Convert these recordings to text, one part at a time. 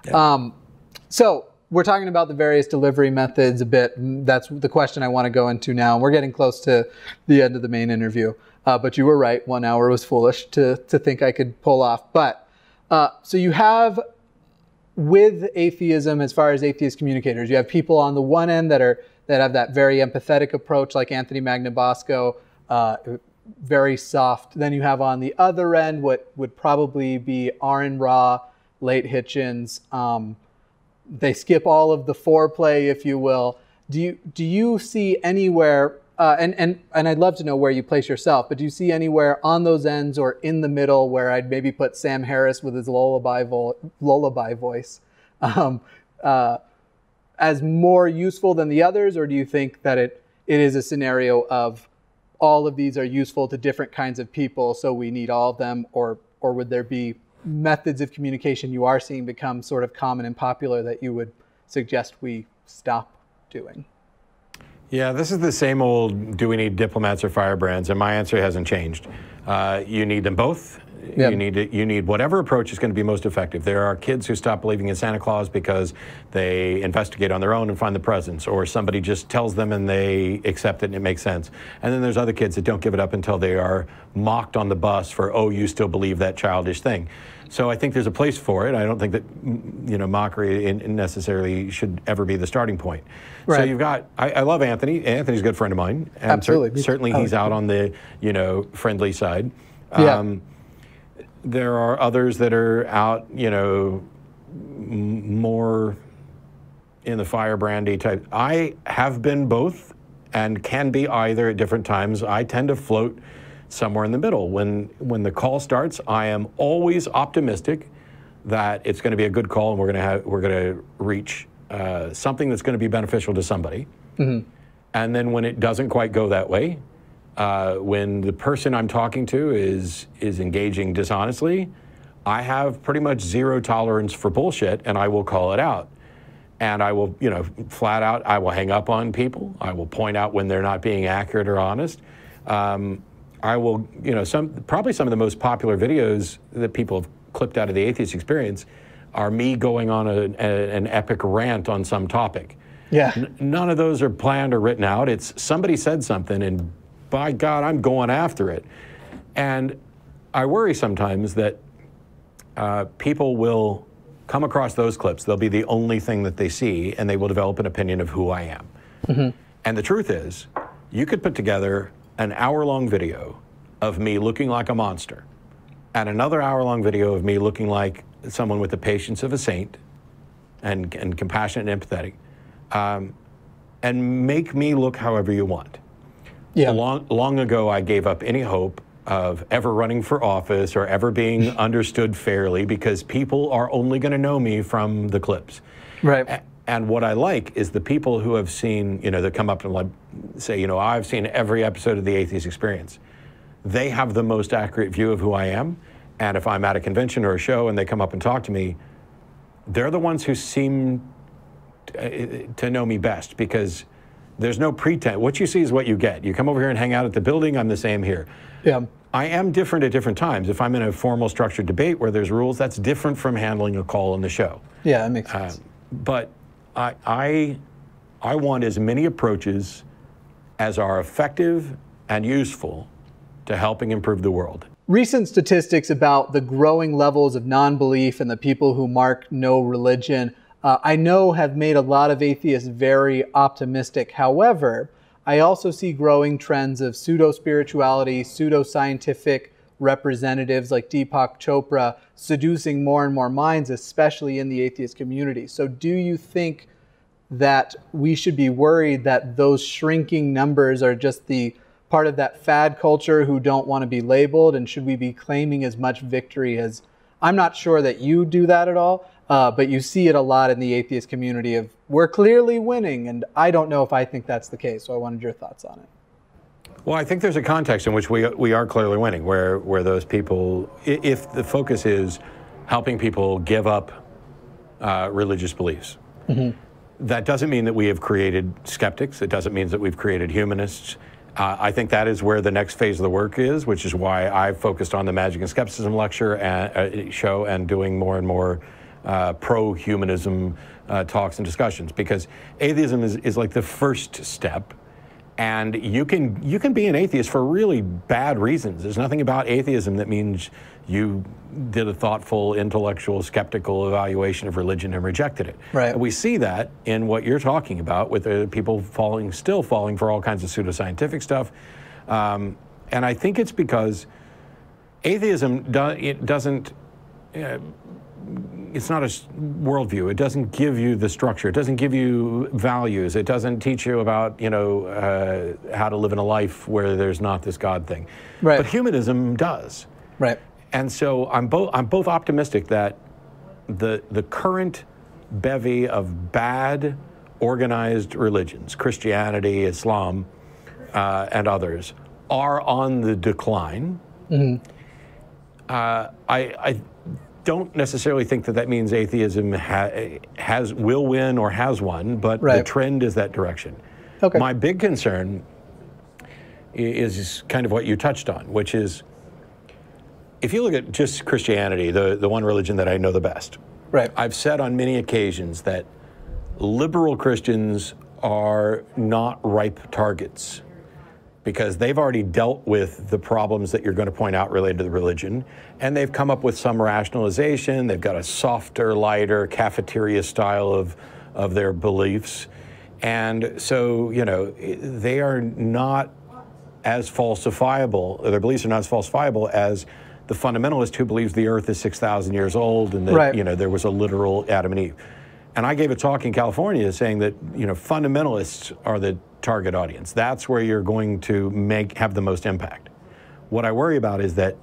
Yeah. So we're talking about the various delivery methods a bit. That's the question I want to go into now. We're getting close to the end of the main interview. But you were right. 1 hour was foolish to think I could pull off. But so you have, with atheism, as far as atheist communicators, you have people on the one end that have that very empathetic approach, like Anthony Magnabosco, very soft. Then you have on the other end what would probably be Aaron Ra, Late Hitchens. They skip all of the foreplay, if you will. Do you see anywhere, and I'd love to know where you place yourself, but do you see anywhere on those ends or in the middle where I'd maybe put Sam Harris with his lullaby voice as more useful than the others, or do you think that it is a scenario of all of these are useful to different kinds of people, so we need all of them, or would there be methods of communication you are seeing become sort of common and popular that you would suggest we stop doing? Yeah, this is the same old, do we need diplomats or firebrands? And my answer hasn't changed. You need them both. Yep. You need whatever approach is going to be most effective. There are kids who stop believing in Santa Claus because they investigate on their own and find the presents, or somebody just tells them and they accept it and it makes sense. And then there's other kids that don't give it up until they are mocked on the bus for, oh, you still believe that childish thing. So I think there's a place for it. I don't think that, mockery necessarily should ever be the starting point. Right. So you've got, I love Anthony. Anthony's a good friend of mine. And absolutely. Certainly he's out on the, friendly side. Yeah. There are others that are out, more in the firebrandy type. I have been both and can be either at different times. I tend to float somewhere in the middle. When the call starts, I am always optimistic that it's going to be a good call and we're going to reach something that's going to be beneficial to somebody. Mm-hmm. And then when it doesn't quite go that way, when the person I'm talking to is engaging dishonestly, I have pretty much zero tolerance for bullshit, and I will call it out. And I will, flat out, I will hang up on people. I will point out when they're not being accurate or honest. I will, probably some of the most popular videos that people have clipped out of the Atheist Experience are me going on an epic rant on some topic. Yeah. None of those are planned or written out. It's somebody said something and by God, I'm going after it. And I worry sometimes that people will come across those clips. They'll be the only thing that they see, and they will develop an opinion of who I am. Mm-hmm. And the truth is, you could put together an hour-long video of me looking like a monster and another hour-long video of me looking like someone with the patience of a saint and compassionate and empathetic, and make me look however you want. Yeah. Long ago, I gave up any hope of ever running for office or ever being understood fairly because people are only going to know me from the clips. Right. And what I like is the people who have seen, that come up and say, I've seen every episode of the Atheist Experience. They have the most accurate view of who I am. And if I'm at a convention or a show and they come up and talk to me, they're the ones who seem to know me best because there's no pretense. What you see is what you get. You come over here and hang out at the building, I'm the same here. Yeah. I am different at different times. If I'm in a formal structured debate where there's rules, that's different from handling a call in the show. Yeah, that makes sense. But I want as many approaches as are effective and useful to helping improve the world. Recent statistics about the growing levels of non-belief and the people who mark no religion I know have made a lot of atheists very optimistic. However, I also see growing trends of pseudo-spirituality, pseudo-scientific representatives like Deepak Chopra seducing more and more minds, especially in the atheist community. So do you think that we should be worried that those shrinking numbers are just the part of that fad culture who don't want to be labeled? And should we be claiming as much victory as... I'm not sure that you do that at all, but you see it a lot in the atheist community of, we're clearly winning, and I don't know if I think that's the case, so I wanted your thoughts on it. Well, I think there's a context in which we are clearly winning, where those people, if the focus is helping people give up religious beliefs, mm-hmm. That doesn't mean that we have created skeptics. It doesn't mean that we've created humanists. I think that is where the next phase of the work is, which is why I've focused on the Magic and Skepticism lecture and show and doing more and more pro-humanism talks and discussions, because atheism is like the first step. And you can be an atheist for really bad reasons. There's nothing about atheism that means you did a thoughtful, intellectual, skeptical evaluation of religion and rejected it. Right. And we see that in what you're talking about with people still falling for all kinds of pseudoscientific stuff. And I think it's because atheism doesn't. It's not a worldview. It doesn't give you the structure. It doesn't give you values. It doesn't teach you about, how to live in a life where there's not this God thing. Right. But humanism does. Right. And so I'm both optimistic that the current bevy of bad organized religions, Christianity, Islam, and others, are on the decline. Mm-hmm. I don't necessarily think that means atheism will win or has won, but the trend is that direction. Okay. My big concern is kind of what you touched on, which is, if you look at just Christianity, the one religion that I know the best, right? I've said on many occasions that liberal Christians are not ripe targets, because they've already dealt with the problems that you're going to point out related to the religion, and they've come up with some rationalization. They've got a softer, lighter, cafeteria style of their beliefs. And so, they are not as falsifiable, their beliefs are not as falsifiable as the fundamentalist who believes the earth is 6,000 years old and that, there was a literal Adam and Eve. And I gave a talk in California saying that, fundamentalists are the target audience. That's where you're going to have the most impact. What I worry about is that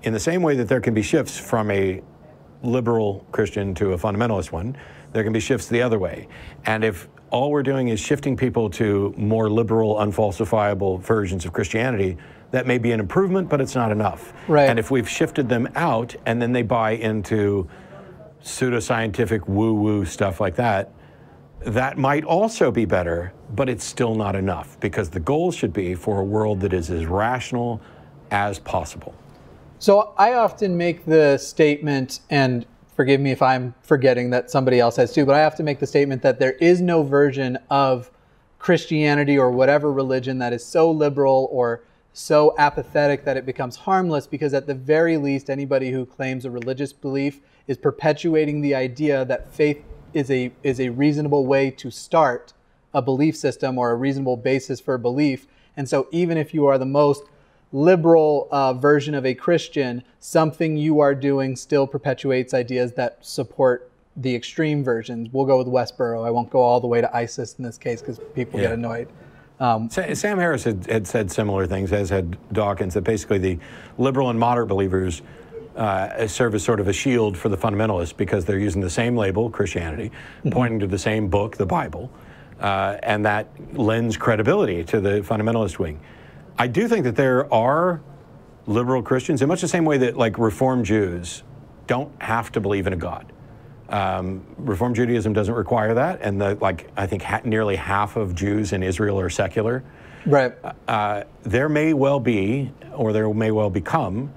in the same way that there can be shifts from a liberal Christian to a fundamentalist one, there can be shifts the other way. And if all we're doing is shifting people to more liberal, unfalsifiable versions of Christianity, that may be an improvement, but it's not enough. Right. And if we've shifted them out and then they buy into pseudoscientific woo-woo stuff like that, that might also be better, but it's still not enough, because the goal should be for a world that is as rational as possible. So I often make the statement, and forgive me if I'm forgetting that somebody else has too, but I have to make the statement that there is no version of Christianity or whatever religion that is so liberal or so apathetic that it becomes harmless, because at the very least, anybody who claims a religious belief is perpetuating the idea that faith is a reasonable way to start a belief system or a reasonable basis for belief. And so even if you are the most liberal version of a Christian, something you are doing still perpetuates ideas that support the extreme versions. We'll go with Westboro. I won't go all the way to ISIS in this case because people get annoyed. Sam Harris had said similar things, as had Dawkins, that basically the liberal and moderate believers serve as sort of a shield for the fundamentalists, because they're using the same label, Christianity, pointing to the same book, the Bible, and that lends credibility to the fundamentalist wing. I do think that there are liberal Christians, in much the same way that, like, Reform Jews don't have to believe in a God. Reform Judaism doesn't require that, and I think nearly half of Jews in Israel are secular. Right. There may well be, or there may well become,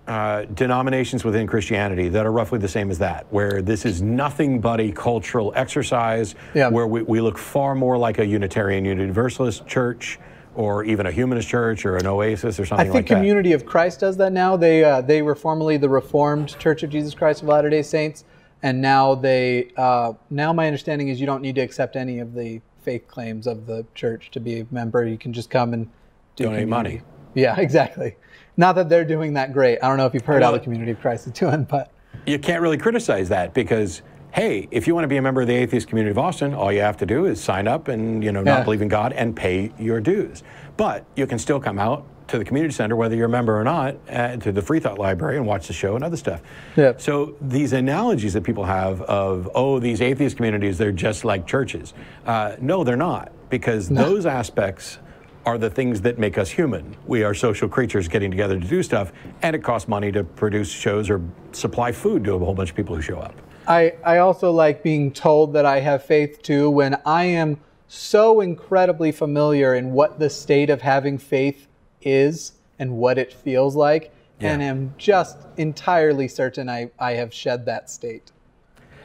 denominations within Christianity that are roughly the same as that, where this is nothing but a cultural exercise, where we look far more like a Unitarian Universalist church, or even a humanist church, or an Oasis, or something like that. I think Community of Christ does that now. They were formerly the Reformed Church of Jesus Christ of Latter-day Saints, and now now my understanding is you don't need to accept any of the faith claims of the church to be a member. You can just come and donate money. Yeah, exactly. Not that they're doing that great. I don't know if you've heard how the Community of Christ is doing, but you can't really criticize that, because, hey, if you want to be a member of the Atheist Community of Austin, all you have to do is sign up and, not believe in God and pay your dues. But you can still come out to the community center, whether you're a member or not, to the Free Thought Library and watch the show and other stuff. Yeah. So these analogies that people have of, these atheist communities, they're just like churches. No, they're not, because those aspects are the things that make us human. We are social creatures getting together to do stuff, and it costs money to produce shows or supply food to a whole bunch of people who show up. I also like being told that I have faith too, when I am so incredibly familiar in what the state of having faith is and what it feels like. and am just entirely certain I have shed that state.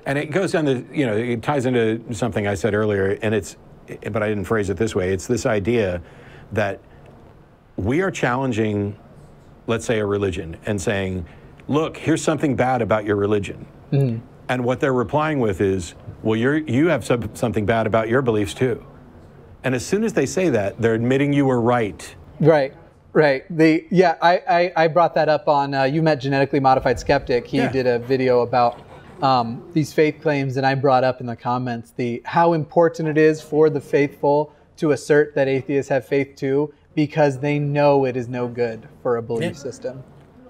And it goes down to, it ties into something I said earlier, but I didn't phrase it this way. It's this idea that we are challenging, let's say, a religion and saying, look, here's something bad about your religion. Mm-hmm. And what they're replying with is, well, you have something bad about your beliefs too. And as soon as they say that, they're admitting you were right. Right. I brought that up on, you met Genetically Modified Skeptic. He did a video about these faith claims, and I brought up in the comments how important it is for the faithful to assert that atheists have faith too, because they know it is no good for a belief system.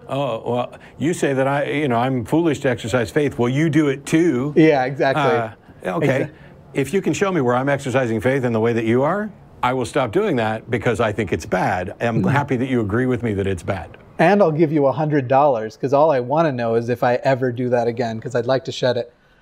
Oh, well, you say that I'm foolish to exercise faith. Well, you do it too. Yeah, exactly. Okay. If you can show me where I'm exercising faith in the way that you are, I will stop doing that because I think it's bad. I'm happy that you agree with me that it's bad. And I'll give you $100 because all I want to know is if I ever do that again, because I'd like to shed it.